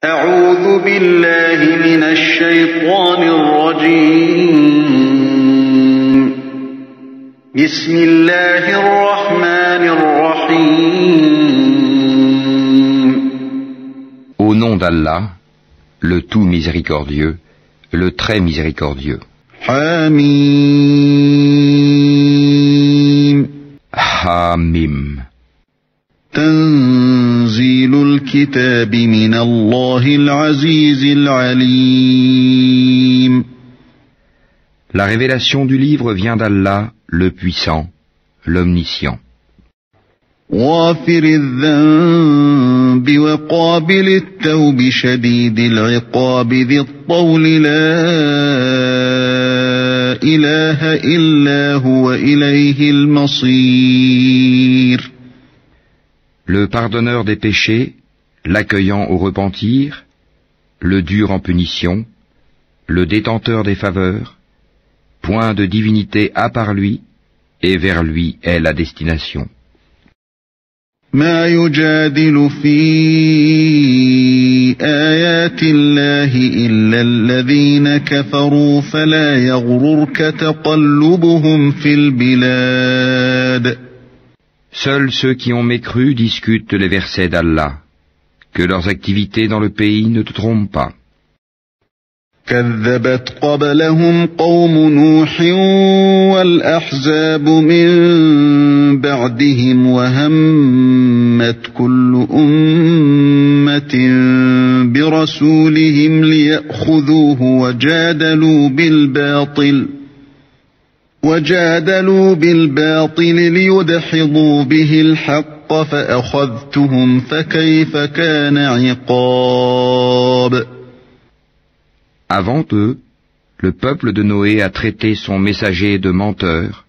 أعوذ بالله من الشيطان الرجيم. بسم الله الرحمن الرحيم. Au nom d'Allah, le tout miséricordieux, le très miséricordieux. حميم. Hamim. تنزيل الكتاب من الله العزيز العليم. La révélation du livre vient d'Allah, le puissant, l'omniscient. غافر الذنب وقابل التوب شديد العقاب ذي الطول لا إله إلا هو إليه المصير. Le pardonneur des péchés, l'accueillant au repentir, le dur en punition, le détenteur des faveurs, point de divinité à part lui, et vers lui est la destination. ما يجادل في آيات الله إلا الذين كفروا فلا يغررك تقلبهم في البلاد. Seuls ceux qui ont mécru discutent les versets d'Allah. Que leurs activités dans le pays ne te trompent pas. كذبت قبلهم قوم نوح والأحزاب من بعدهم وهمت كل أمة برسولهم ليأخذوه وجادلوا بالباطل ليدحضوا به الحق فأخذتهم فكيف كان عقاب. Avant eux, le peuple de Noé a traité son messager de menteur,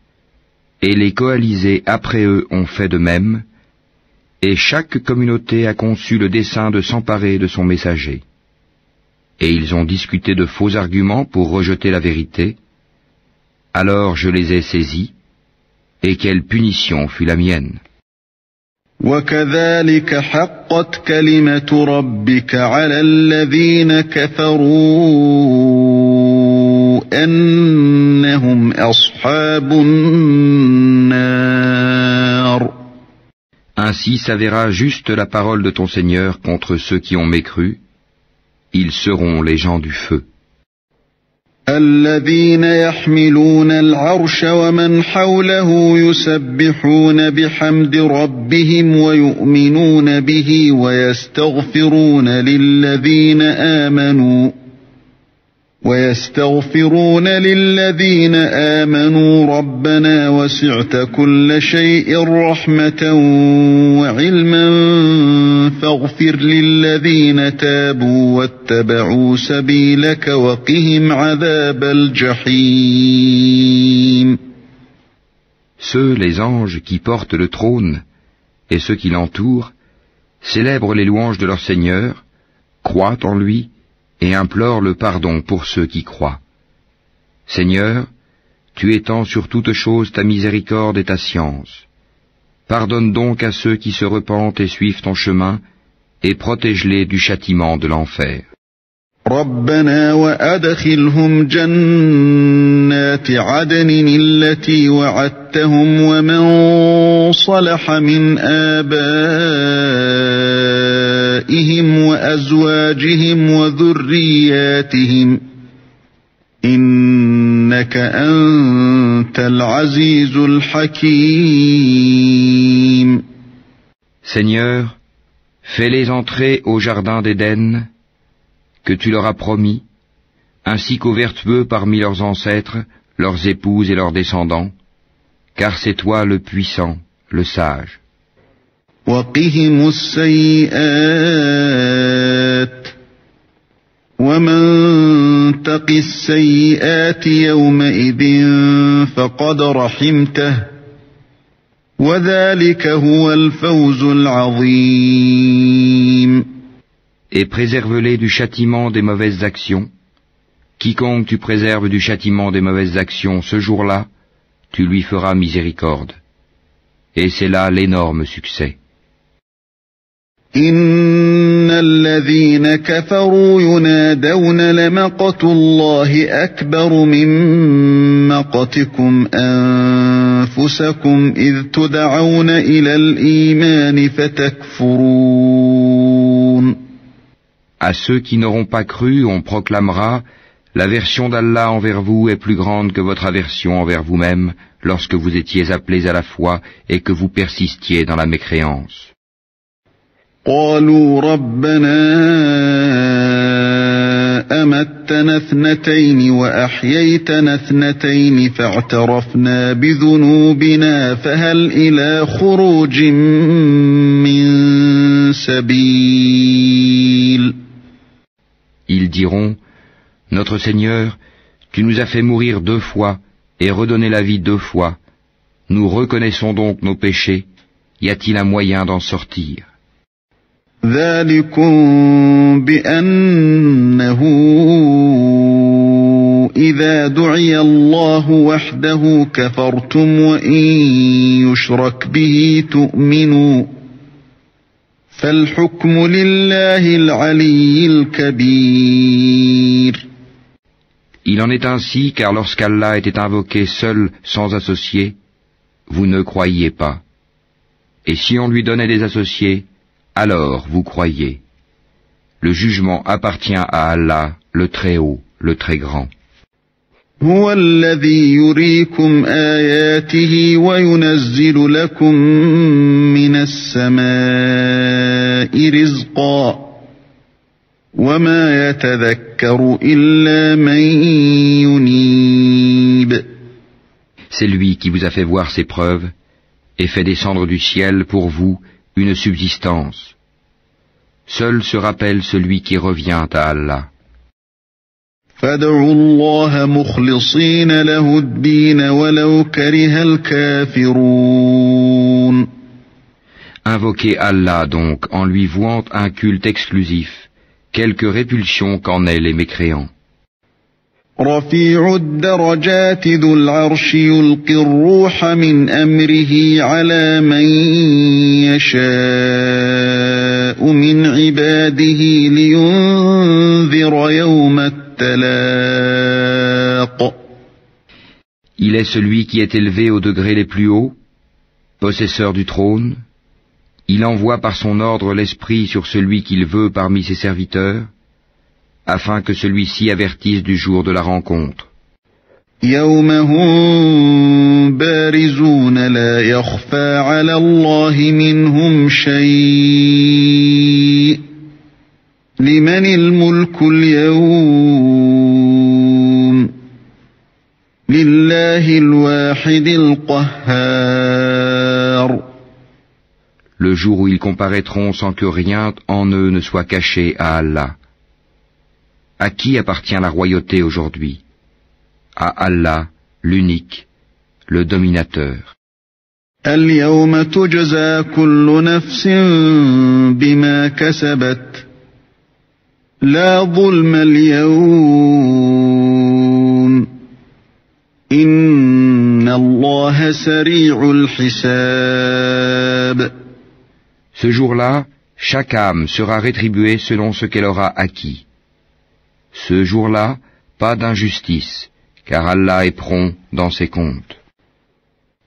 et les coalisés après eux ont fait de même, et chaque communauté a conçu le dessein de s'emparer de son messager. Et ils ont discuté de faux arguments pour rejeter la vérité. Alors je les ai saisis, et quelle punition fut la mienne. وَكَذَلِكَ حَقَّتْ كَلِمَةُ رَبِّكَ عَلَى الَّذِينَ كَفَرُوا أَنَّهُمْ أَصْحَابُ النَّارِ. Ainsi s'avéra juste la parole de ton Seigneur contre ceux qui ont mécru. Ils seront les gens du feu. الذين يحملون العرش ومن حوله يسبحون بحمد ربهم ويؤمنون به ويستغفرون للذين آمنوا ربنا وسعت كل شيء رحمة وعلما فاغفر للذين تابوا واتبعوا سبيلك وقهم عذاب الجحيم. Ceux, les anges, qui portent le trône, et ceux qui l'entourent, célèbrent les louanges de leur Seigneur, croient en lui, et implorent le pardon pour ceux qui croient. Seigneur, tu étends sur toute chose ta miséricorde et ta science. Pardonne donc à ceux qui se repentent et suivent ton chemin, et protège-les du châtiment de l'enfer. ربنا وأدخلهم جنات عدن التي وعدتهم ومن صلح من آبائهم وأزواجهم وذرياتهم إنك أنت العزيز الحكيم. Seigneur, fais-les entrer au jardin d'Éden, que tu leur as promis, ainsi qu'aux vertueux parmi leurs ancêtres, leurs épouses et leurs descendants, car c'est toi le puissant, le sage. وقهم السيئات ومن تق السيئات يومئذ فقد رحمته وذلك هو الفوز العظيم. Et préserve-les du châtiment des mauvaises actions. Quiconque tu préserves du châtiment des mauvaises actions ce jour-là, tu lui feras miséricorde. Et c'est là l'énorme succès. إن الذين كفروا ينادون لمقت الله أكبر من مقتكم أنفسكم إذ تدعون إلى الإيمان فتكفرون. À ceux qui n'auront pas cru, on proclamera: l'aversion d'Allah envers vous est plus grande que votre aversion envers vous-même lorsque vous étiez appelés à la foi et que vous persistiez dans la mécréance. قالوا ربنا أمتنا اثنتين وأحييتنا اثنتين فاعترفنا بذنوبنا فهل إلى خروج من سبيل. Ils diront: Notre Seigneur, tu nous as fait mourir 2 fois et redonner la vie 2 fois. Nous reconnaissons donc nos péchés. Y a-t-il un moyen d'en sortir? ذلكم بأنه إذا دعي الله وحده كفرتم وإن يشرك به تؤمنوا فالحكم لله العلي الكبير. Il en est ainsi car lorsqu'Allah était invoqué seul sans associé, vous ne croyiez pas. Et si on lui donnait des associés, alors vous croyez. Le jugement appartient à Allah, le Très-Haut, le Très-Grand. هو الذي يريكم آياته وينزل لكم من السماء رزقا وما يتذكر إلا من ينيب. C'est lui qui vous a fait voir ses preuves et fait descendre du ciel pour vous une subsistance. Seul se rappelle celui qui revient à Allah. فادعوا الله مخلصين له الدين ولو كره الكافرون. Invoquez Allah donc en lui vouant un culte exclusif, quelque répulsion qu'en aient les mécréants. رفيع الدرجات ذو العرش يلقي الروح من أمره على من يشاء من عباده لينذر يوم التلاق. Il est celui qui est élevé aux degrés les plus hauts, possesseur du trône. Il envoie par son ordre l'esprit sur celui qu'il veut parmi ses serviteurs, afin que celui-ci avertisse du jour de la rencontre. يوم هم بارزون لا يخفى على الله منهم شيء لمن الملك اليوم لله الواحد القهار. Le jour où ils comparaîtront sans que rien en eux ne soit caché à Allah. À qui appartient la royauté aujourd'hui? À Allah, l'unique, le dominateur. اليوم تجزى كل نفس بما كسبت لا ظلم اليوم إن الله سريع الحساب. Ce jour-là, chaque âme sera rétribuée selon ce qu'elle aura acquis. Ce jour-là, pas d'injustice, car Allah est prompt dans ses comptes.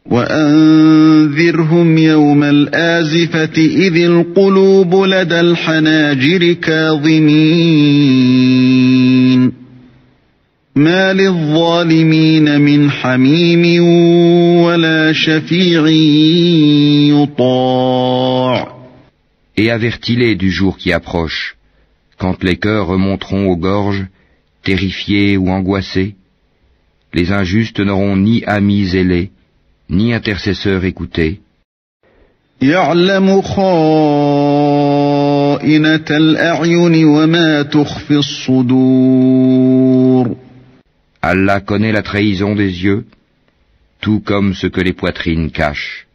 وأنذرهم يوم الآزفة إذ القلوب لدى الحناجر كاظمين ما للظالمين من حميم ولا شفيع يطاع. Et avertis-les du jour qui approche, quand les cœurs remonteront aux gorges, terrifiés ou angoissés. Les injustes n'auront ni amis zélés, ni intercesseurs écoutés. يعلم خائنة الأعين وما تخفي الصدور. Allah connaît la trahison des yeux, tout comme ce que les poitrines cachent.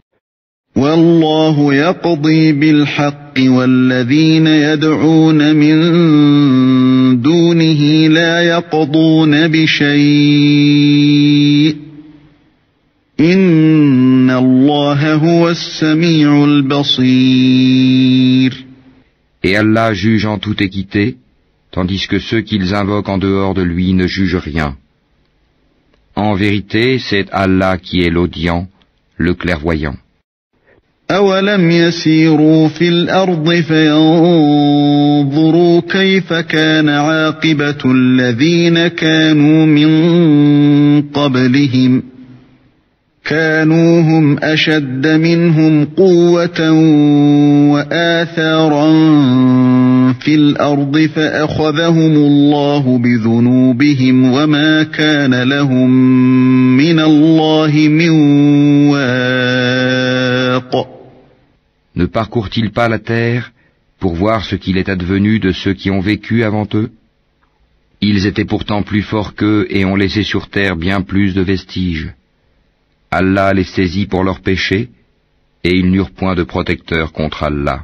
والله يقضي بالحق والذين يدعون من دونه لا يقضون بشيء إن الله هو السميع البصير. Et Allah juge en toute équité, tandis que ceux qu'ils invoquent en dehors de lui ne jugent rien. En vérité, c'est Allah qui est l'audient, le clairvoyant. أولم يسيروا في الأرض فينظروا كيف كان عاقبة الذين كانوا من قبلهم كانوا هم أشد منهم قوة وآثارا في الأرض فأخذهم الله بذنوبهم وما كان لهم من الله من واق. Ne parcourent-ils pas la terre pour voir ce qu'il est advenu de ceux qui ont vécu avant eux? Ils étaient pourtant plus forts qu'eux et ont laissé sur terre bien plus de vestiges. Allah les saisit pour leurs péchés, et ils n'eurent point de protecteur contre Allah.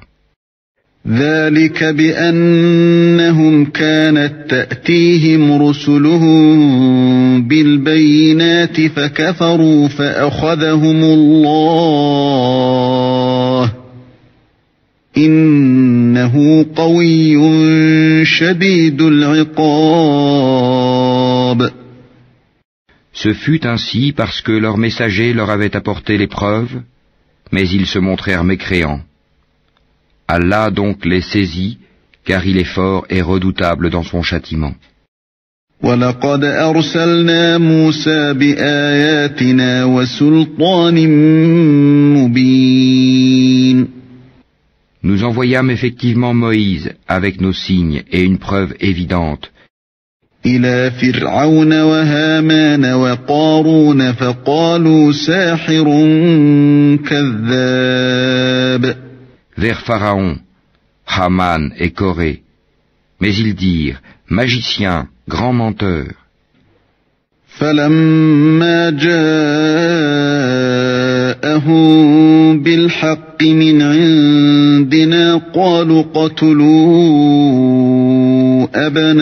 ذلك بأنهم كانت تأتيهم رسلهم بالبينات فكفروا فأخذهم الله إنه قوي شديد العقاب. Ce fut ainsi parce que leurs messagers leur avaient apporté les preuves, mais ils se montrèrent mécréants. Allah donc les saisit, car il est fort et redoutable dans son châtiment. وَلَقَدْ أَرْسَلْنَا مُوسَى بِآيَاتِنَا وَسُلْطَانٍ مُبِينٍ. Nous envoyâmes effectivement Moïse avec nos signes et une preuve évidente إِلَى فِرْعَوْنَ وَهَامَانَ وَقَارُونَ فَقَالُوا سَاحِرٌ كَذَّابٌ. vers Pharaon, Haman et Corée, mais ils dirent magicien, grand menteur. فَلَمَّا جَاءَهُم بِالْحَقِّ مِنْ عِندِنَا قَالُوا اقْتُلُوا أَبْنَاءَ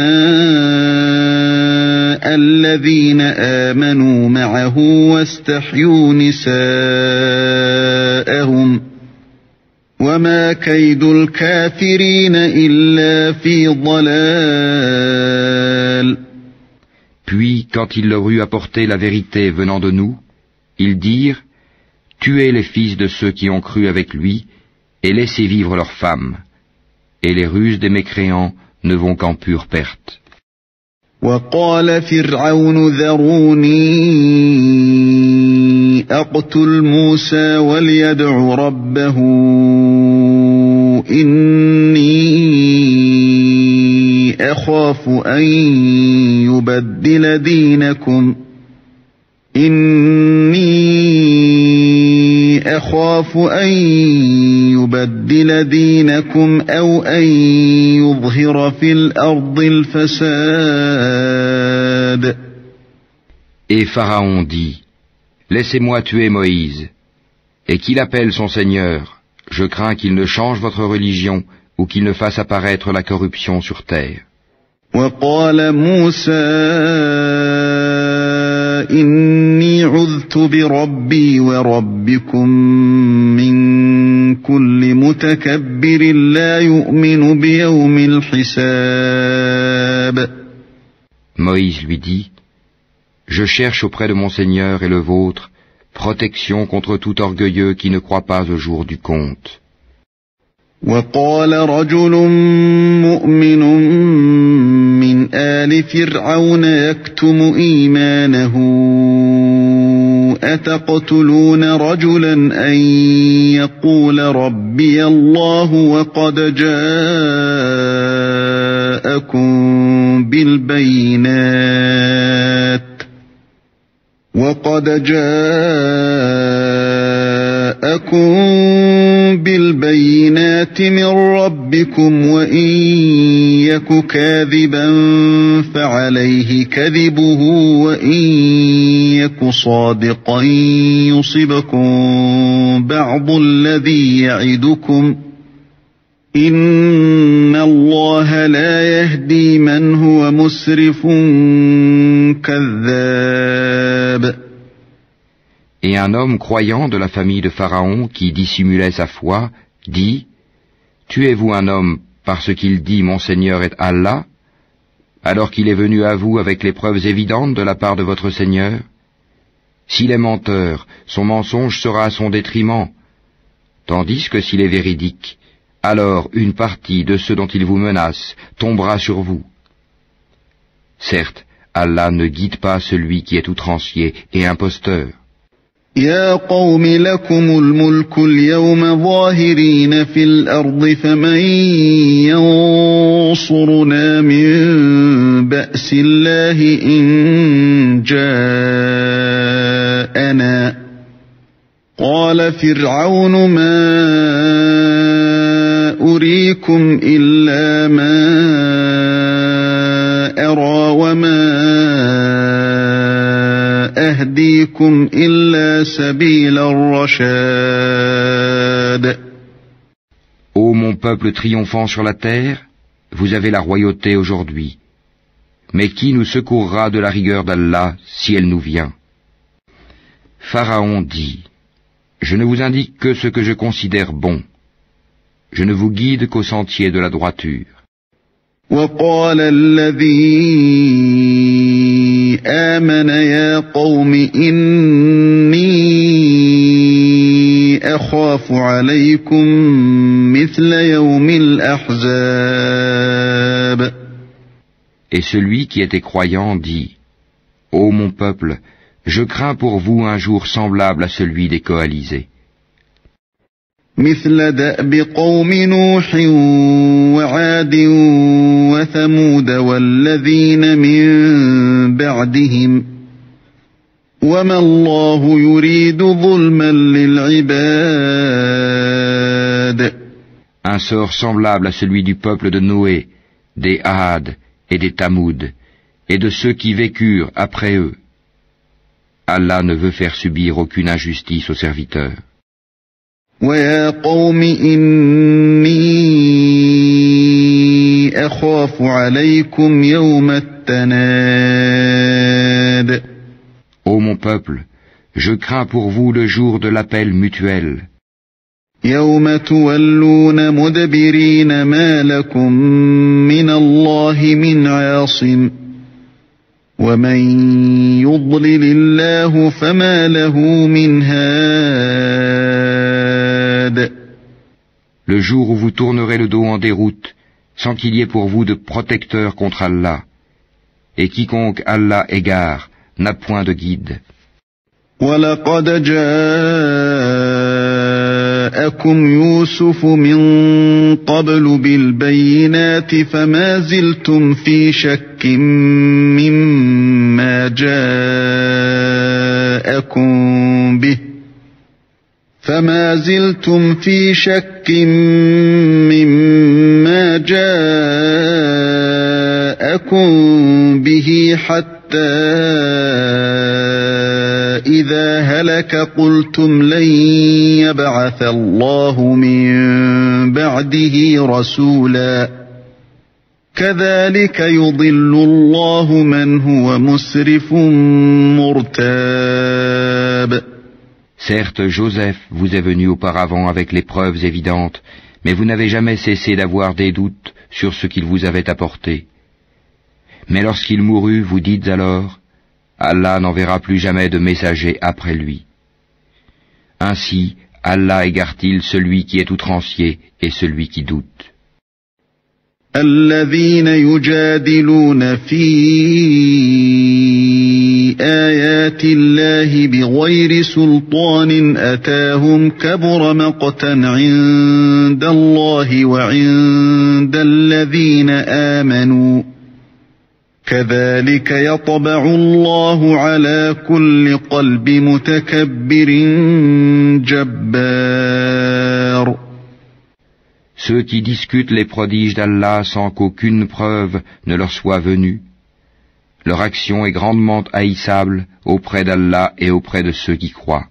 الَّذِينَ آمَنُوا مَعَهُ وَاسْتَحْيُوا نِسَاءَهُمْ وَمَا كَيْدُ الْكَافِرِينَ إِلَّا فِي ضَلَالٍ. Puis, quand il leur eut apporté la vérité venant de nous, ils dirent « Tuez les fils de ceux qui ont cru avec lui, et laissez vivre leurs femmes. » Et les ruses des mécréants ne vont qu'en pure perte. وَقَالَ فِرْعَوْنُ ذَرُونِي أَقْتُلْ مُوسَى وَلْيَدْعُ رَبَّهُ إِنِّي أَخَافُ أَن يُبَدِّلَ دِينَكُمْ أَوْ أَن يُظْهِرَ فِي الْأَرْضِ الْفَسَادَ. Et Pharaon dit « Laissez-moi tuer Moïse, et qu'il appelle son Seigneur. Je crains qu'il ne change votre religion ou qu'il ne fasse apparaître la corruption sur terre. » وَقَالَ مُوسَى إِنِّي عُذْتُ بِرَبِّي وَرَبِّكُمْ مِنْ كُلِّ مُتَكَبِّرٍ لَا يُؤْمِنُ بِيَوْمِ الْحِسَابِ. Moïse lui dit « Je cherche auprès de mon Seigneur et le vôtre protection contre tout orgueilleux qui ne croit pas au jour du compte. » وَقَالَ رَجُلٌ مُؤْمِنٌ مِّنْ آلِ فِرْعَوْنَ يَكْتُمُ إِيمَانَهُ أَتَقْتُلُونَ رَجُلًا أَن يَقُولَ رَبِّيَ اللَّهُ وَقَدْ جَاءَكُم بِالْبَيِّنَاتِ مِنْ رَبِّكُمْ وَإِنْ يَكُ كَاذِبًا فَعَلَيْهِ كَذِبُهُ وَإِنْ يَكُ صَادِقًا يُصِبْكُم بَعْضُ الَّذِي يَعِدُكُمْ إِنَّ اللَّهَ لَا يَهْدِي مَنْ هُوَ مُسْرِفٌ كَذَّابٌ. Et un homme croyant de la famille de Pharaon qui dissimulait sa foi dit « Tuez-vous un homme parce qu'il dit « Mon Seigneur est Allah », alors qu'il est venu à vous avec les preuves évidentes de la part de votre Seigneur? S'il est menteur, son mensonge sera à son détriment, tandis que s'il est véridique, alors une partie de ceux dont il vous menace tombera sur vous. Certes, Allah ne guide pas celui qui est outrancier et imposteur. يا قوم لكم الملك اليوم ظاهرين في الأرض فمن ينصرنا من بأس الله إن جاءنا قال فرعون ما أريكم إلا ما أرى وما أهديكم إلا سبيل الرشاد. Ô mon peuple triomphant sur la terre, vous avez la royauté aujourd'hui. Mais qui nous secourra de la rigueur d'Allah si elle nous vient? Pharaon dit, je ne vous indique que ce que je considère bon. Je ne vous guide qu'au sentier de la droiture. وقال الذي آمن يا قوم إني أخاف عليكم مثل يوم الأحزاب. Et celui qui était croyant dit, ô mon peuple, je crains pour vous un jour semblable à celui des coalisés. مثل دأب قوم نوح وعاد وثمود والذين من بعدهم وما الله يريد ظلما للعباد. Un sort semblable à celui du peuple de Noé, des Had et des Tamoud, et de ceux qui vécurent après eux. Allah ne veut faire subir aucune injustice aux serviteurs. وَيَا قَوْمِ إِنِّي أَخَافُ عَلَيْكُمْ يَوْمَ التَّنَادِ. Ô mon peuple, je crains pour vous le jour de l'appel mutuel. يَوْمَ تُوَلُّونَ مُدْبِرِينَ مَا لَكُمْ مِنَ اللَّهِ مِنْ عَاصِمٍ وَمَنْ يُضْلِلِ اللَّهُ فَمَا لَهُ مِنْ هَادٍ. Le jour où vous tournerez le dos en déroute, sans qu'il y ait pour vous de protecteur contre Allah, et quiconque Allah égare n'a point de guide. وَلَقَدْ جَاءَكُمْ يُوسُفُ مِنْ قَبْلُ بِالْبَيِّنَاتِ فَمَا زِلْتُمْ فِي شَكٍّ مِّمَّا جَاءَكُمْ بِهِ حَتَّى إِذَا هَلَكَ قُلْتُمْ لَنْ يَبْعَثَ اللَّهُ مِنْ بَعْدِهِ رَسُولًا كَذَلِكَ يُضِلُّ اللَّهُ مَنْ هُوَ مُسْرِفٌ مُرْتَابٌ. Certes, Joseph vous est venu auparavant avec les preuves évidentes, mais vous n'avez jamais cessé d'avoir des doutes sur ce qu'il vous avait apporté. Mais lorsqu'il mourut, vous dites alors, Allah n'enverra plus jamais de messager après lui. Ainsi, Allah égare-t-il celui qui est outrancier et celui qui doute. الذين يجادلون في آيات الله بغير سلطان أتاهم كبر مقتا عند الله وعند الذين آمنوا كذلك يطبع الله على كل قلب متكبر جبار. Ceux qui discutent les prodiges d'Allah sans qu'aucune preuve ne leur soit venue, leur action est grandement haïssable auprès d'Allah et auprès de ceux qui croient.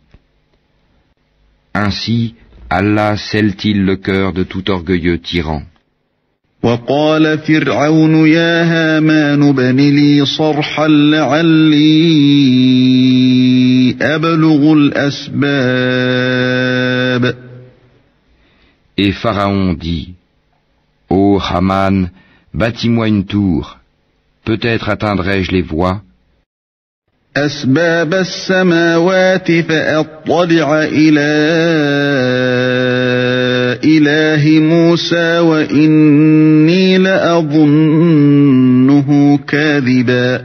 Ainsi, Allah scelle-t-il le cœur de tout orgueilleux tyran. وقال فرعون يا هامان ابن لي صرحا لعلي أبلغ الأسباب. Et Pharaon dit, Ô Haman, bâtis-moi une tour, peut-être atteindrai-je les voies. أسباب السماوات فأطلع إلى إله موسى وإني لأظنه كاذبا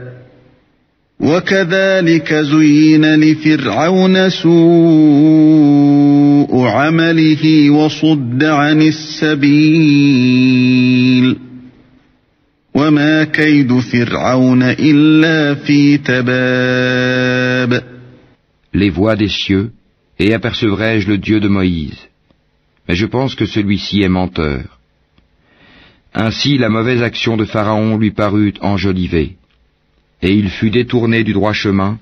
وكذلك زين لفرعون سوء عمله وصد عن السبيل وما كيد فرعون إلا في تباب. Les voies des cieux, et apercevrai-je le Dieu de Moïse. Mais je pense que celui-ci est menteur. Ainsi la mauvaise action de Pharaon lui parut enjolivée, et il fut détourné du droit chemin,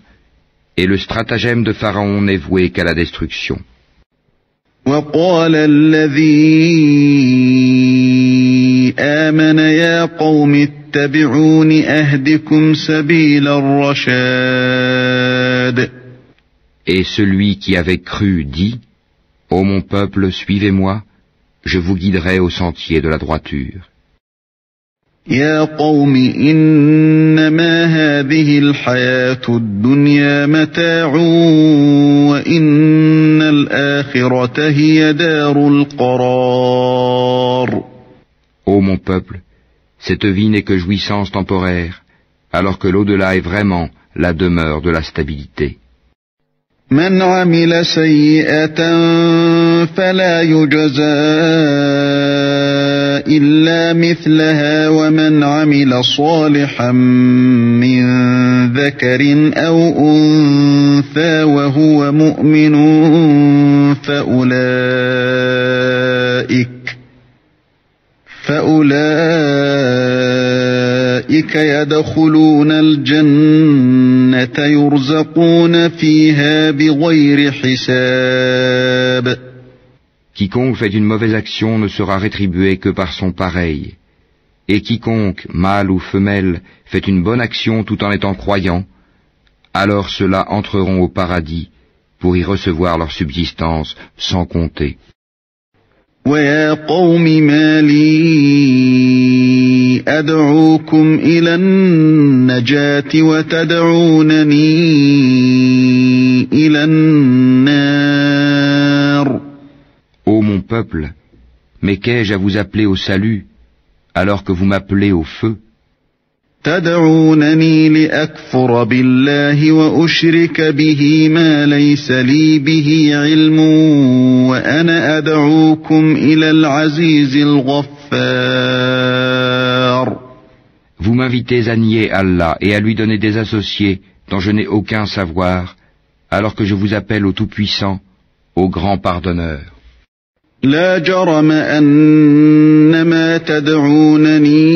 et le stratagème de Pharaon n'est voué qu'à la destruction. وقال الذي آمن يا قوم اتبعون أهدكم سبيل الرشاد. Et celui qui avait cru dit, Ô mon peuple, suivez-moi, je vous guiderai au sentier de la droiture. يا قوم إنما هذه الحياة الدنيا متاع وإن الآخرة هي دار القرار. Ô mon peuple, cette vie n'est que jouissance temporaire, alors que l'au-delà est vraiment la demeure de la stabilité. من عمل سيئة فلا يجزى إلا مثلها ومن عمل صالحا من ذكر أو أنثى وهو مؤمن فأولئك يدخلون الجنة يرزقون فيها بغير حساب. Quiconque fait une mauvaise action ne sera rétribué que par son pareil. Et quiconque, mâle ou femelle, fait une bonne action tout en étant croyant, alors ceux-là entreront au paradis pour y recevoir leur subsistance sans compter. وَيَا قَوْمِ مَا لِي أَدْعُوكُمْ إِلَى النَّجَاةِ وَتَدْعُونَنِي إِلَى النَّارِ. Ô mon peuple, mais qu'ai-je à vous appeler au salut, alors que vous m'appelez au feu? تدعونني لأكفر بالله وأشرك به ما ليس لي به علم وأنا أدعوكم إلى العزيز الغفار. Vous m'invitez à nier Allah et à lui donner des associés dont je n'ai aucun savoir, alors que je vous appelle au Tout-Puissant, au Grand Pardonneur. لا جرم أن ما تدعونني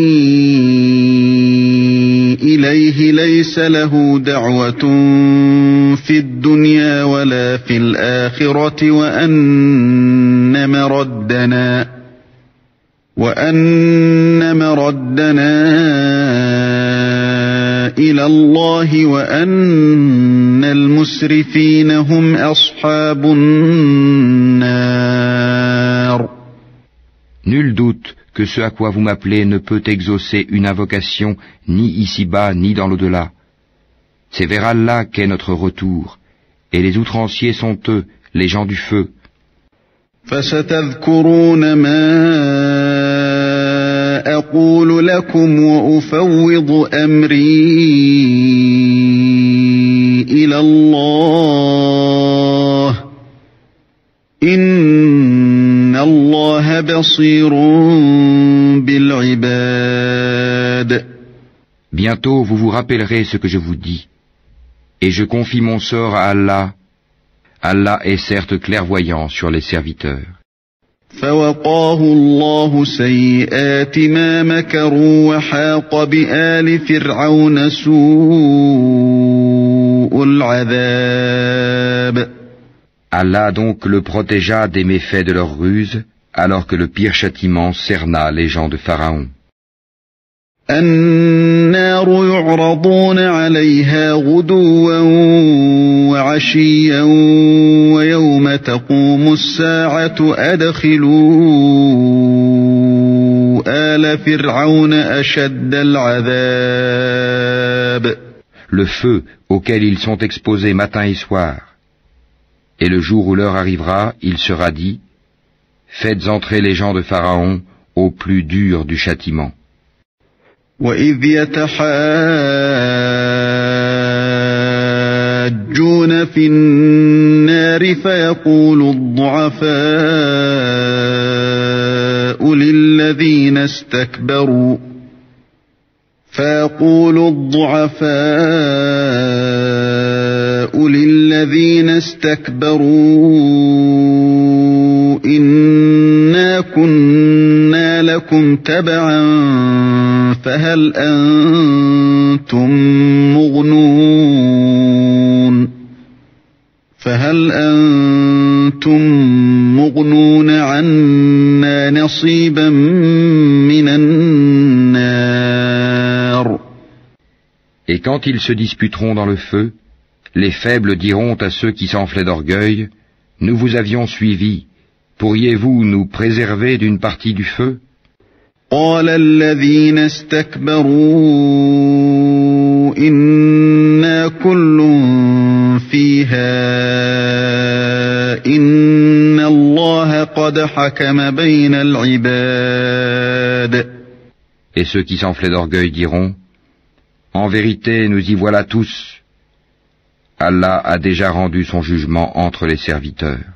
إليه ليس له دعوة في الدنيا ولا في الآخرة وأن مردنا إلى الله وأن المسرفين هم أصحاب النار. Nul doute que ce à quoi vous m'appelez ne peut exaucer une invocation ni ici-bas ni dans l'au-delà. C'est vers Allah qu'est notre retour, et les outranciers sont eux, les gens du feu. فستذكرون ما أقول لكم وأفوض أمري إلى الله إن الله بصير بالعباد. Bientôt vous vous rappellerez ce que je vous dis, et je confie mon sort à Allah. Allah est certes clairvoyant sur les serviteurs. فوقاه الله سيئات ما مكروا وحاق بآل فرعون سوء العذاب. Allah donc le protégea des méfaits de leur ruse, alors que le pire châtiment cerna les gens de Pharaon. النار يعرضون عليها غدوا وعشيا ويوم تقوم الساعة أدخلوا فِرْعَوْنَ أَشَدَّ الْعَذَابِ. Le feu auquel ils sont exposés matin et soir. Et le jour où l'heure arrivera, il sera dit, faites entrer les gens de Pharaon au plus dur du châtiment. وَإِذْ يَتَحَاجُّونَ فِي النَّارِ فَيَقُولُ الضُّعَفَاءُ لِلَّذِينَ اسْتَكْبَرُوا إِنَّا كُنَّا لَكُمْ تَبَعًا فَهَلْ أَنْتُمْ مُغْنُونَ عَنَّا نَصِيبًا مِنَ النَّارِ. Et quand ils se disputeront dans le feu, les faibles diront à ceux qui s'enflaient d'orgueil, nous vous avions suivis, pourriez-vous nous préserver d'une partie du feu? قال الذين استكبروا إنا كل فيها إن الله قد حكم بين العباد. Et ceux qui s'enflaient d'orgueil diront, en vérité nous y voilà tous. Allah a déjà rendu son jugement entre les serviteurs.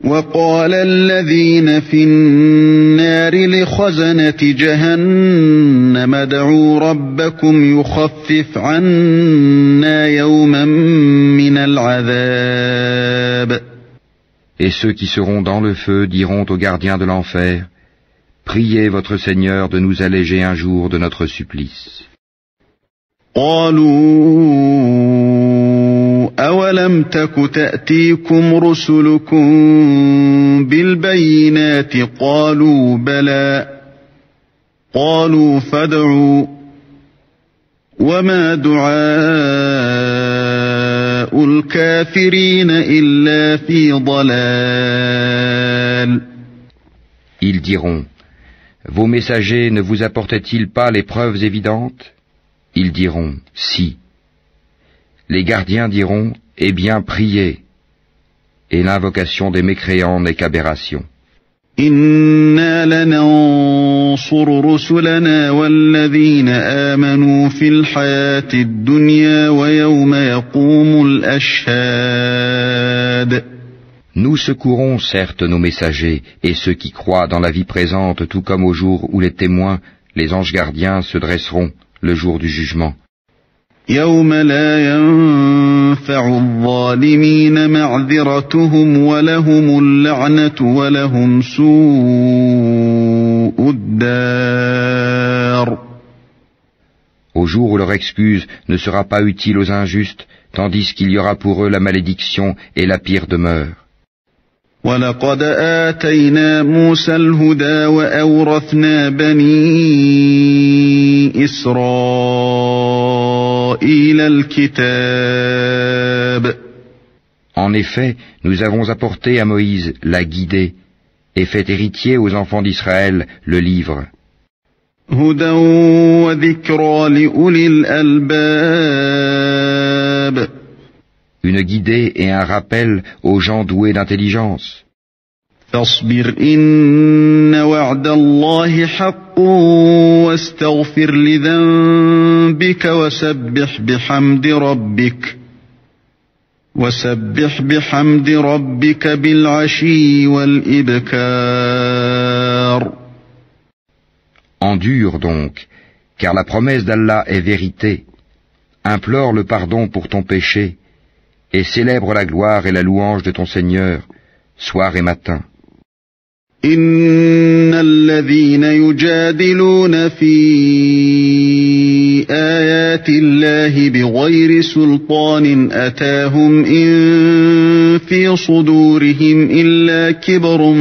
وقال الذين في النار لخزنة جهنم ادعوا ربكم يخفف عنا يوما من العذاب. Et ceux qui seront dans le feu diront aux gardiens de l'enfer, priez votre Seigneur de nous alléger un jour de notre supplice. قالوا أَوَلَمْ تَكُ تَأْتِيكُمْ رُسُلُكُمْ بِالْبَيِّنَاتِ قَالُوا بَلَى قَالُوا فَادْعُوا وَمَا دُعَاءُ الْكَافِرِينَ إِلَّا فِي ضَلَالٍ. Ils diront, vos messagers ne vous apportaient-ils pas les preuves évidentes? Ils diront, si. Les gardiens diront, eh bien priez. Et l'invocation des mécréants n'est qu'aberration. Inna lanansur rusulana walladhina amanu fil hayatid dunya wa yawma yaqumul ashhad. Nous secourons certes nos messagers et ceux qui croient dans la vie présente, tout comme au jour où les témoins, les anges gardiens, se dresseront le jour du jugement. يَوْمَ لَا يَنفَعُ الظَّالِمِينَ مَعْذِرَتُهُمْ وَلَهُمُ اللَّعْنَةُ وَلَهُمْ سُوءُ الدَّارِ. Au jour où leur excuse ne sera pas utile aux injustes, tandis qu'il y aura pour eux la malédiction et la pire demeure. وَلَقَدْ آتَيْنَا مُوسَى الْهُدَى وَأَوْرَثْنَا بَنِي إِسْرَائِيلَ الْكِتَابَ. En effet, nous avons apporté à Moïse la guidée et fait héritier aux enfants d'Israël le livre. هُدًى وَذِكْرَى لِأُولِي الْأَلْبَابِ. Une guidée et un rappel aux gens doués d'intelligence. فاصبر إن وعد الله حق واستغفر لذنبك وسبح بحمد ربك بالعشي والإبكار. Endure donc, car la promesse d'Allah est vérité. Implore le pardon pour ton péché et célèbre la gloire et la louange de ton Seigneur, soir et matin. إن الذين يجادلون في آيات الله بغير سلطان أتاهم إن في صدورهم إلا كبر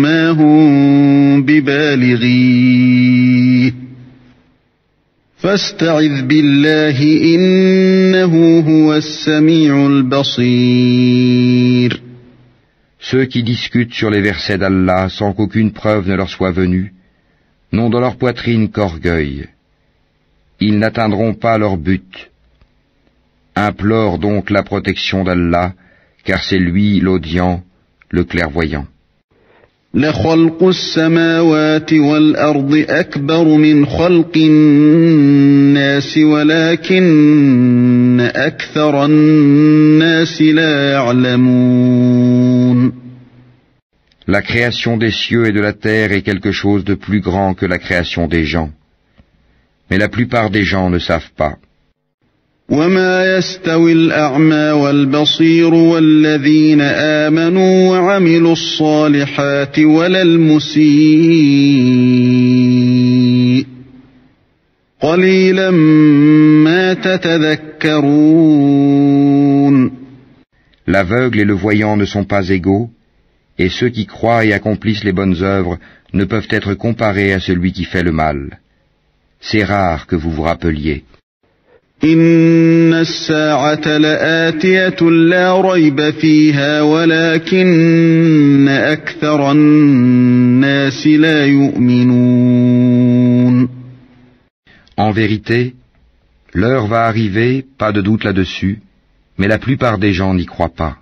ما هم ببالغيه فاستعذ بالله إنه هو السميع البصير. Ceux qui discutent sur les versets d'Allah sans qu'aucune preuve ne leur soit venue n'ont dans leur poitrine qu'orgueil. Ils n'atteindront pas leur but. Implore donc la protection d'Allah, car c'est lui l'audient, le clairvoyant. لخلق السماوات والأرض أكبر من خلق الناس ولكن أكثر الناس لا يعلمون. La création des cieux et de la terre est quelque chose de plus grand que la création des gens. Mais la plupart des gens ne savent pas. وما يستوي الأعمى والبصير والذين آمنوا وعملوا الصالحات ولا المسيء قليلا ما تتذكرون. L'aveugle et le voyant ne sont pas égaux, et ceux qui croient et accomplissent les bonnes œuvres ne peuvent être comparés à celui qui fait le mal. C'est rare que vous vous rappeliez. إن الساعة لآتية لا ريب فيها ولكن أكثر الناس لا يؤمنون. En vérité, l'heure va arriver, pas de doute là-dessus, mais la plupart des gens n'y croient pas.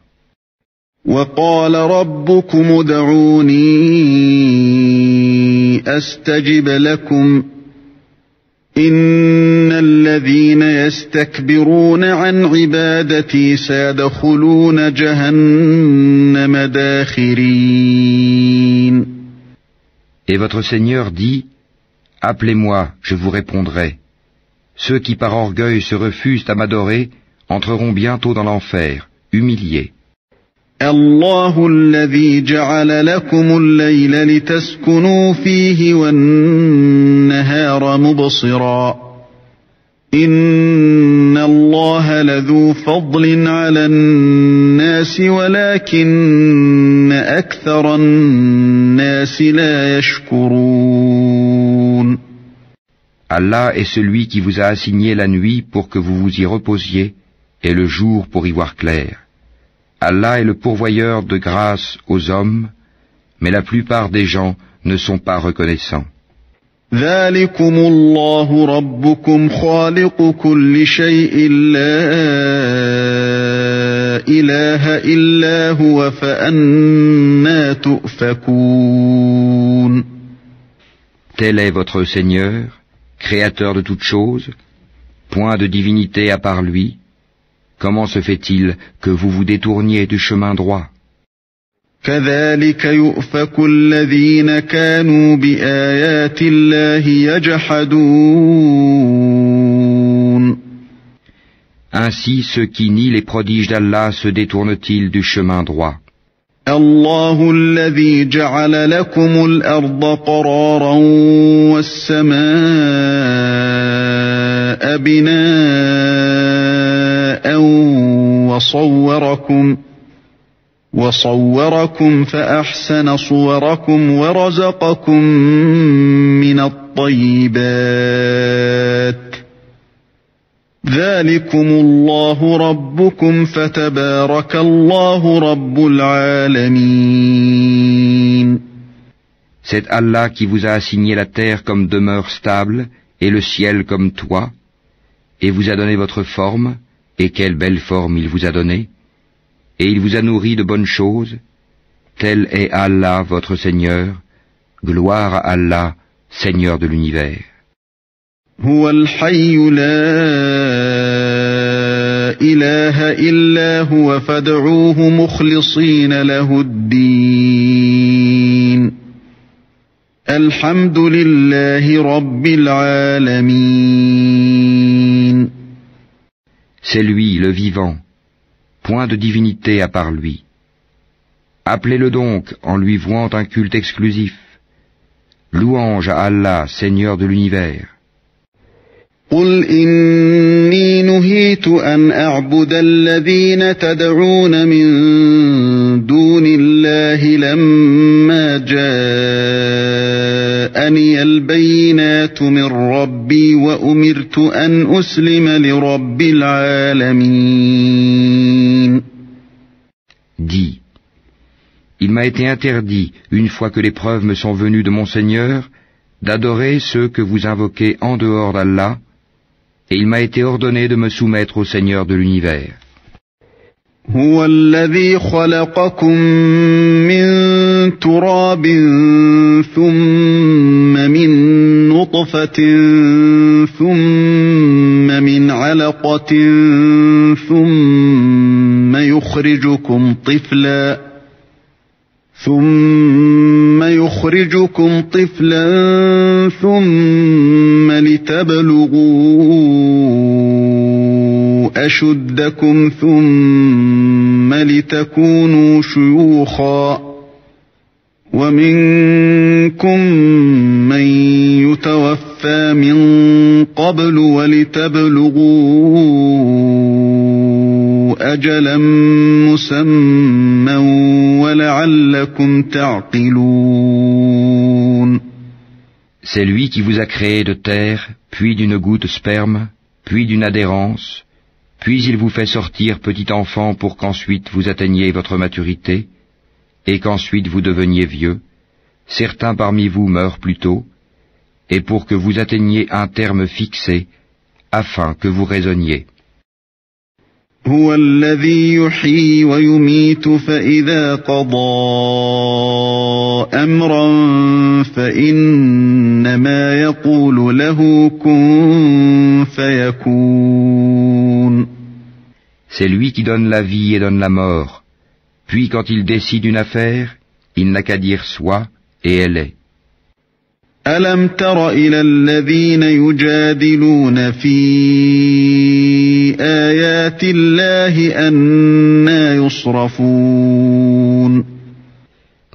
وقال ربكم ادعوني أستجب لكم إن الذين يستكبرون عن عبادتي سيدخلون جهنم داخرين. Et votre Seigneur dit, appelez-moi, je vous répondrai. Ceux qui par orgueil se refusent à m'adorer entreront bientôt dans l'enfer, humiliés. الله الذي جعل لكم الليل لتسكنوا فيه والنهار مبصرا إن الله لذو فضل على الناس ولكن أكثر الناس لا يشكرون. Allah est celui qui vous a assigné la nuit pour que vous vous y reposiez et le jour pour y voir clair. Allah est le pourvoyeur de grâce aux hommes, mais la plupart des gens ne sont pas reconnaissants. ذلكم الله ربكم خالق كل شيء لا إله إلا هو فأنى تؤفكون. Tel est votre Seigneur, créateur de toutes choses, point de divinité à part lui. Comment se fait-il que vous vous détourniez du chemin droit? كذلك يؤفك الذين كانوا بآيات الله يجحدون. Ainsi ceux qui nient les prodiges d'Allah se détournent-ils du chemin droit? الله الذي جعل لكم الأرض قرارا والسماء بناء وصوركم فأحسن صوركم ورزقكم من الطيبات ذلكم الله ربكم فتبارك الله رب العالمين. C'est Allah qui vous a assigné la terre comme demeure stable et le ciel comme toit, et vous a donné votre forme, et quelle belle forme il vous a donnée, et il vous a nourri de bonnes choses. Tel est Allah votre Seigneur, gloire à Allah, Seigneur de l'univers. هو الحي لا إله إلا هو فادعوه مخلصين له الدين الحمد لله رب العالمين. C'est lui, le vivant, point de divinité à part lui. Appelez-le donc en lui vouant un culte exclusif. Louange à Allah, Seigneur de l'univers. قل إني نهيت أن أعبد الذين تدعون من دون الله لما جاءني البينات من ربي وأمرت أن أسلم لرب العالمين. Dis, il m'a été interdit, une fois que les preuves me sont venues de mon Seigneur, d'adorer ceux que vous invoquez en dehors d'Allah, et il m'a été ordonné de me soumettre au Seigneur de l'univers. هو الذي خلقكم من تراب ثم من نطفة ثم من علقة ثم يخرجكم طفلا ثم لتبلغوا أشدكم ثم لتكونوا شيوخا ومنكم من يتوفى من قبل ولتبلغوا أجلا مسمى ولعلكم تعقلون. C'est lui qui vous a créé de terre, puis d'une goutte de sperme, puis d'une adhérence, puis il vous fait sortir petit enfant pour qu'ensuite vous atteigniez votre maturité, et qu'ensuite vous deveniez vieux. Certains parmi vous meurent plus tôt, et pour que vous atteigniez un terme fixé, afin que vous raisonniez. هو الذي يحيي ويميت فإذا قضى أمرا فإنما يقول له كن فيكون. C'est lui qui donne la vie et donne la mort. Puis quand il décide une affaire, il n'a qu'à dire soit, et elle est. ألم تر إلى الذين يجادلون في آيات الله أنى يصرفون.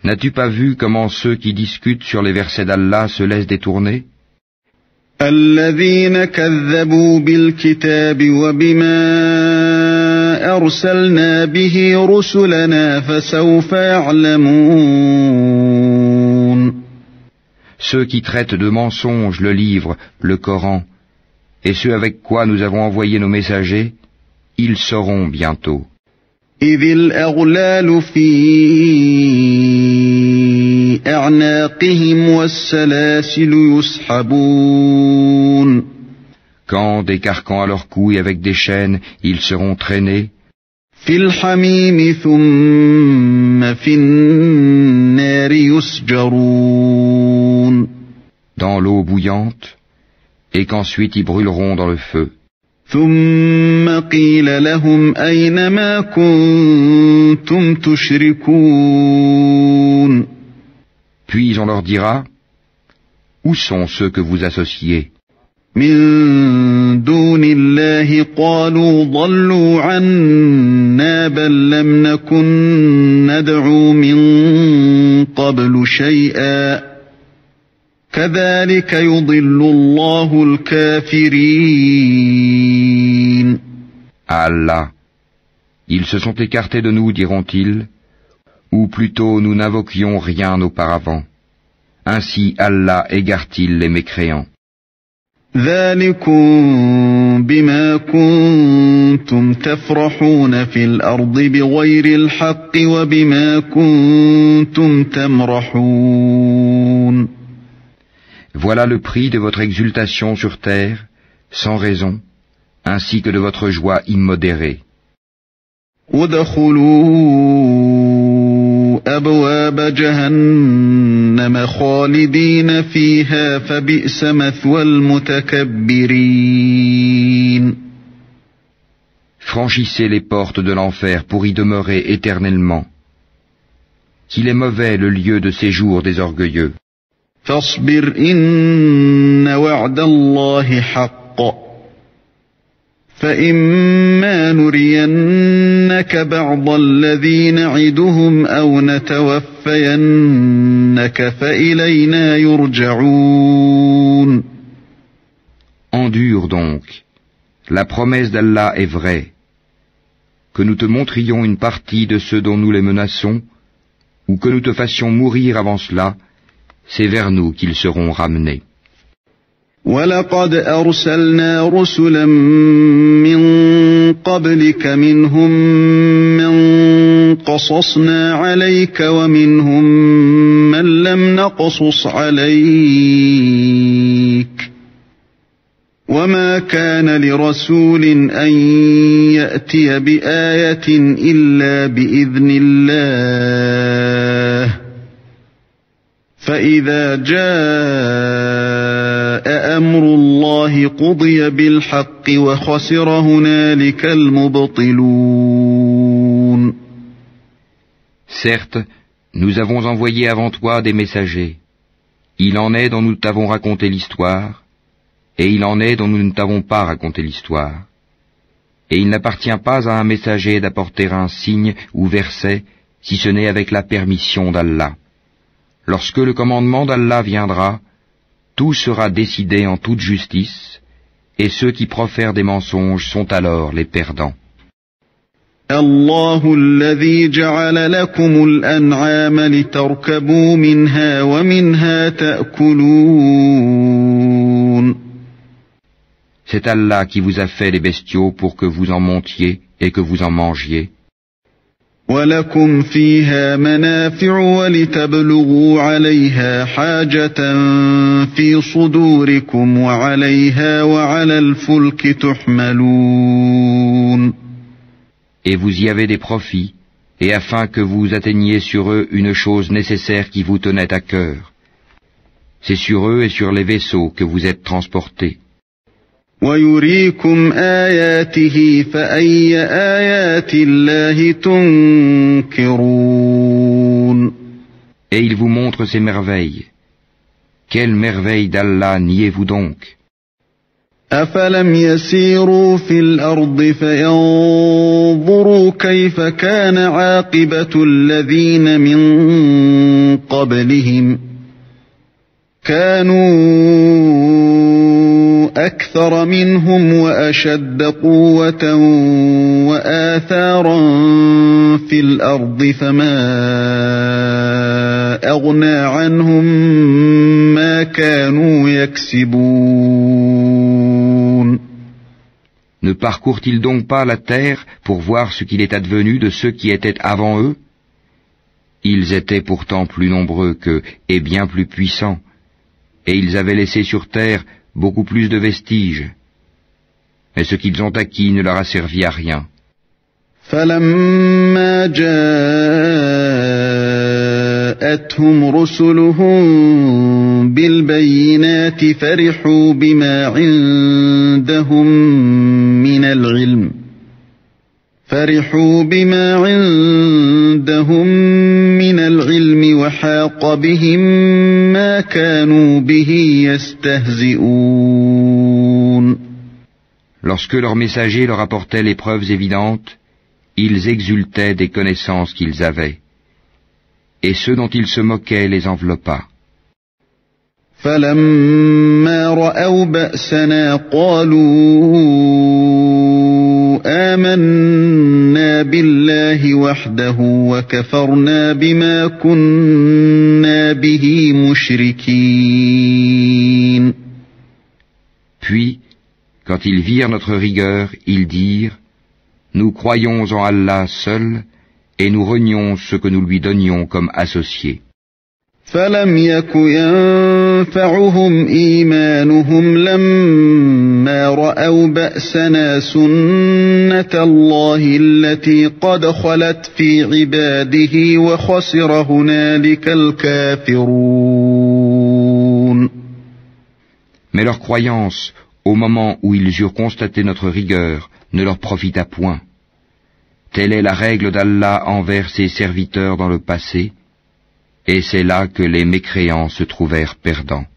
N'as-tu pas vu comment ceux qui discutent sur les versets d'Allah se laissent détourner? الذين كذبوا بالكتاب وبما أرسلنا به رسلنا فسوف يعلمون. Ceux qui traitent de mensonges le livre, le Coran, et ceux avec quoi nous avons envoyé nos messagers, ils sauront bientôt. إذ الأغلال في أعناقهم والسلاسل يسحبون. Quand, des carcans à leurs couilles avec des chaînes, ils seront traînés. في الحميم ثم في النار يسجرون. Dans l'eau bouillante, et qu'ensuite ils brûleront dans le feu. ثم قيل لهم أين ما كنتم تشركون. Puis on leur dira, où sont ceux que vous associez? من دون الله قالوا ضلوا عنا بل لم نكن ندعو من قبل شيئا كذلك يضل الله الكافرين. Allah, ils se sont écartés de nous, diront-ils, ou plutôt nous n'invoquions rien auparavant. Ainsi Allah égare-t-il les mécréants. ذلكم بما كنتم تفرحون في الأرض بغير الحق وبما كنتم تمرحون. Voilà le prix de votre exultation sur terre, sans raison, ainsi que de votre joie immodérée. ادخلوا أبواب جهنم خالدين فيها فبئس مثوى المتكبرين. Franchissez les portes de l'enfer pour y demeurer éternellement. Qu'il est mauvais le lieu de séjour des orgueilleux. فاصبر إن وعد الله حق فإما نرينك بعض الذي نعدهم أو نتوفينك فإلينا يرجعون. Endure donc. La promesse d'Allah est vraie. Que nous te montrions une partie de ceux dont nous les menaçons, ou que nous te fassions mourir avant cela, c'est vers nous qu'ils seront ramenés. وَلَقَدْ أَرْسَلْنَا رُسُلًا مِّن قَبْلِكَ مِنْهُم مَّن قَصَصْنَا عَلَيْكَ وَمِنْهُم مَّن لم نقصص عليك وما كان لرسول أن يأتي بآية إلا بإذن الله فإذا جاء أمر الله قضي بالحق وخسر هنالك المبطلون. Certes, nous avons envoyé avant toi des messagers. Il en est dont nous t'avons raconté l'histoire, et il en est dont nous ne t'avons pas raconté l'histoire. Et il n'appartient pas à un messager d'apporter un signe ou verset, si ce n'est avec la permission d'Allah. Lorsque le commandement d'Allah viendra, tout sera décidé en toute justice, et ceux qui profèrent des mensonges sont alors les perdants. الله الذي جعل لكم الأنعام لتركبوا منها ومنها تأكلون. C'est Allah qui vous a fait les bestiaux pour que vous en montiez et que vous en mangiez. وَلَكُمْ فِيهَا مَنَافِعُ وَلِتَبْلُغُوا عَلَيْهَا حَاجَةً فِي صُدُورِكُمْ وَعَلَيْهَا وَعَلَى الْفُلْكِ تُحْمَلُونَ. Et vous y avez des profits, et afin que vous atteigniez sur eux une chose nécessaire qui vous tenait à cœur. C'est sur eux et sur les vaisseaux que vous êtes transportés. وَيُرِيكُمْ آيَاتِهِ فَأَيَّ آيَاتِ اللَّهِ تُنْكِرُونَ. Et il vous montre ses merveilles. Quelle merveille d'Allah niez-vous donc? أَفَلَمْ يَسِيرُوا فِي الْأَرْضِ فَيَنْظُرُوا كَيْفَ كَانَ عَاقِبَةُ الَّذِينَ مِنْ قَبْلِهِمْ كَانُوا أَكْثَرَ مِنْهُمْ وَأَشَدَّ قُوَّةً وَآثَارًا فِي الْأَرْضِ فَمَا أَغْنَى عَنْهُمْ مَا كَانُوا يَكْسِبُونَ. Ne parcourent-ils donc pas la terre pour voir ce qu'il est advenu de ceux qui étaient avant eux? Ils étaient pourtant plus nombreux qu'eux et bien plus puissants, et ils avaient laissé sur terre beaucoup plus de vestiges. Mais ce qu'ils ont acquis ne leur a servi à rien. فَلَمَّا جَاءَتْهُمْ رُسُلُهُم بِالْبَيِّنَاتِ فَرِحُوا بِمَا عِندَهُم مِّنَ الْعِلْمِ وَحَاقَ بِهِم مَّا كَانُوا بِهِ يَسْتَهْزِئُونَ. Lorsque leurs messagers leur apportaient les preuves évidentes, ils exultaient des connaissances qu'ils avaient, et ceux dont ils se moquaient les enveloppa. فَلَمَّا رَأَوْا بَأْسَنَا قَالُوا آمَنَّا بِاللَّهِ وَحْدَهُ وَكَفَرْنَا بِمَا كُنَّا بِهِ مُشْرِكِينَ. Puis, quand ils virent notre rigueur, ils dirent: Nous croyons en Allah seul, et nous renions ce que nous lui donnions comme associés. فَلَمْ يَكُ يَنفَعُهُمْ إِيمَانُهُمْ لَمَّا رَأَوْا بَأْسَنَا سُنَّةَ اللَّهِ الَّتِي قَدْ خَلَتْ فِي عِبَادِهِ وَخَسِرَ هُنَالِكَ الْكَافِرُونَ. Mais leur croyance, au moment où ils eurent constaté notre rigueur, ne leur profita point. Telle est la règle d'Allah envers ses serviteurs dans le passé, et c'est là que les mécréants se trouvèrent perdants.